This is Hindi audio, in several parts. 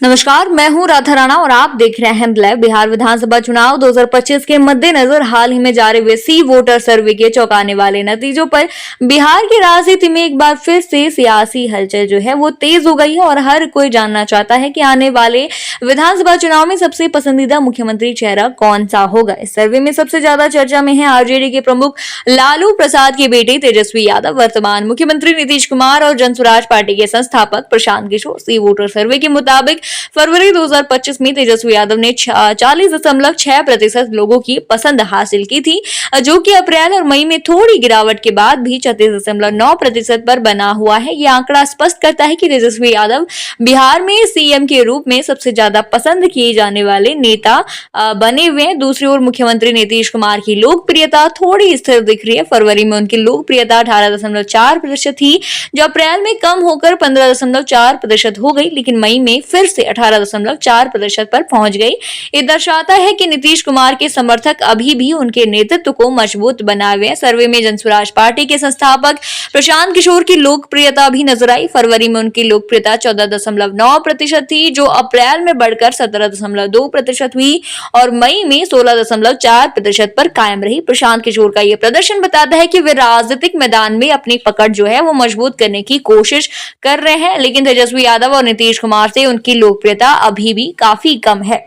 नमस्कार, मैं हूं राधा राणा और आप देख रहे हैं लाइव। बिहार विधानसभा चुनाव 2025 के मद्देनजर हाल ही में जारी हुए सी वोटर सर्वे के चौंकाने वाले नतीजों पर बिहार की राजनीति में एक बार फिर से सियासी हलचल जो है वो तेज हो गई है और हर कोई जानना चाहता है कि आने वाले विधानसभा चुनाव में सबसे पसंदीदा मुख्यमंत्री चेहरा कौन सा होगा। इस सर्वे में सबसे ज्यादा चर्चा में है आरजेडी के प्रमुख लालू प्रसाद के बेटे तेजस्वी यादव, वर्तमान मुख्यमंत्री नीतीश कुमार और जनसुराज पार्टी के संस्थापक प्रशांत किशोर। सी वोटर सर्वे के मुताबिक फरवरी 2025 में तेजस्वी यादव ने 40.6% लोगों की पसंद हासिल की थी, जो कि अप्रैल और मई में थोड़ी गिरावट के बाद भी 36.9% पर बना हुआ है। यह आंकड़ा स्पष्ट करता है कि तेजस्वी यादव बिहार में सीएम के रूप में सबसे ज्यादा पसंद किए जाने वाले नेता बने हुए हैं। दूसरी ओर मुख्यमंत्री नीतीश कुमार की लोकप्रियता थोड़ी स्थिर दिख रही है। फरवरी में उनकी लोकप्रियता 18.4% थी, जो अप्रैल में कम होकर 15.4% हो गई, लेकिन मई में फिर से 18.4% पर पहुंच गई। ये दर्शाता है कि नीतीश कुमार के समर्थक अभी भी उनके नेतृत्व को मजबूत बनाए हुए हैं। सर्वे में जनसुराज पार्टी के संस्थापक प्रशांत किशोर की लोकप्रियता भी नजर आई। फरवरी में उनकी लोकप्रियता 14.9% थी, जो अप्रैल में बढ़कर 17.2% हुई और मई में 16.4% पर कायम रही। प्रशांत किशोर का यह प्रदर्शन बताता है कि वे राजनीतिक मैदान में अपनी पकड़ जो है वो मजबूत करने की कोशिश कर रहे हैं, लेकिन तेजस्वी यादव और नीतीश कुमार से उनकी लोकप्रियता अभी भी काफी कम है।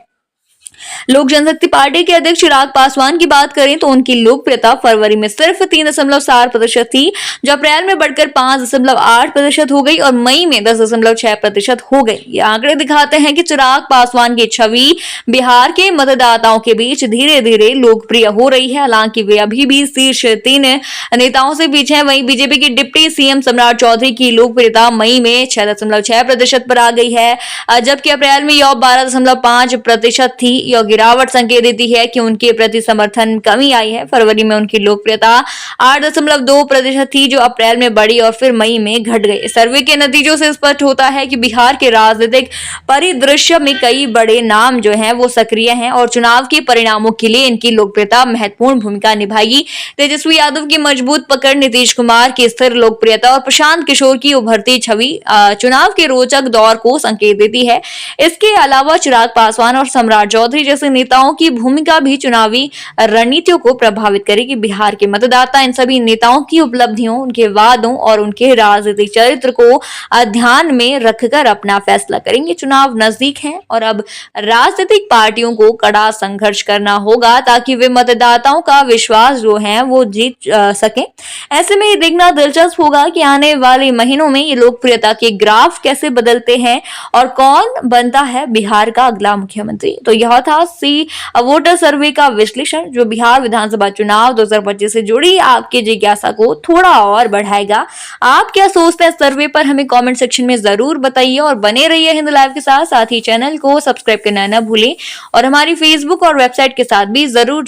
लोक जनशक्ति पार्टी के अध्यक्ष चिराग पासवान की बात करें तो उनकी लोकप्रियता फरवरी में सिर्फ 3.7% थी, जो अप्रैल में बढ़कर 5.8% हो गई और मई में 10.6% हो गई। ये आंकड़े दिखाते हैं कि चिराग पासवान की छवि बिहार के मतदाताओं के बीच धीरे धीरे लोकप्रिय हो रही है। हालांकि वे अभी भी शीर्ष 3 नेताओं से पीछे हैं। वहीं बीजेपी के डिप्टी सीएम सम्राट चौधरी की लोकप्रियता मई में 6.6% पर आ गई है, जबकि अप्रैल में यह 12.5% थी। यह गिरावट संकेत देती है कि उनके प्रति समर्थन कमी आई है। फरवरी में उनकी लोकप्रियता 8.2% थी, जो अप्रैल में बढ़ी और फिर मई में घट गई। सर्वे के नतीजों से स्पष्ट होता है कि बिहार के राजनीतिक परिदृश्य में कई बड़े नाम जो हैं वो सक्रिय हैं और चुनाव के परिणामों के लिए इनकी लोकप्रियता महत्वपूर्ण भूमिका निभाएगी। तेजस्वी यादव की मजबूत पकड़, नीतीश कुमार की स्थिर लोकप्रियता और प्रशांत किशोर की उभरती छवि चुनाव के रोचक दौर को संकेत देती है। इसके अलावा चिराग पासवान और सम्राट चौधरी जैसे नेताओं की भूमिका भी चुनावी रणनीतियों को प्रभावित करेगी। बिहार के मतदाता इन सभी नेताओं की उपलब्धियों, उनके वादों और उनके राजनीतिक चरित्र को ध्यान में रखकर अपना फैसला करेंगे। चुनाव नजदीक है और अब राजनीतिक पार्टियों को कड़ा संघर्ष करना होगा ताकि वे मतदाताओं का विश्वास जो है वो जीत सकें। ऐसे में ये देखना दिलचस्प होगा कि आने वाले महीनों में ये लोकप्रियता के ग्राफ कैसे बदलते हैं और कौन बनता है बिहार का अगला मुख्यमंत्री। तो यह था सी वोटर सर्वे का विश्लेषण, जो बिहार विधानसभा चुनाव 2025 से जुड़ी आपकी जिज्ञासा को थोड़ा और बढ़ाएगा। आप क्या सोचते हैं सर्वे पर, हमें कमेंट सेक्शन में जरूर बताइए और बने रहिए हिंद लाइव के साथ ही चैनल को सब्सक्राइब करना न भूलें और हमारी फेसबुक और वेबसाइट के साथ भी जरूर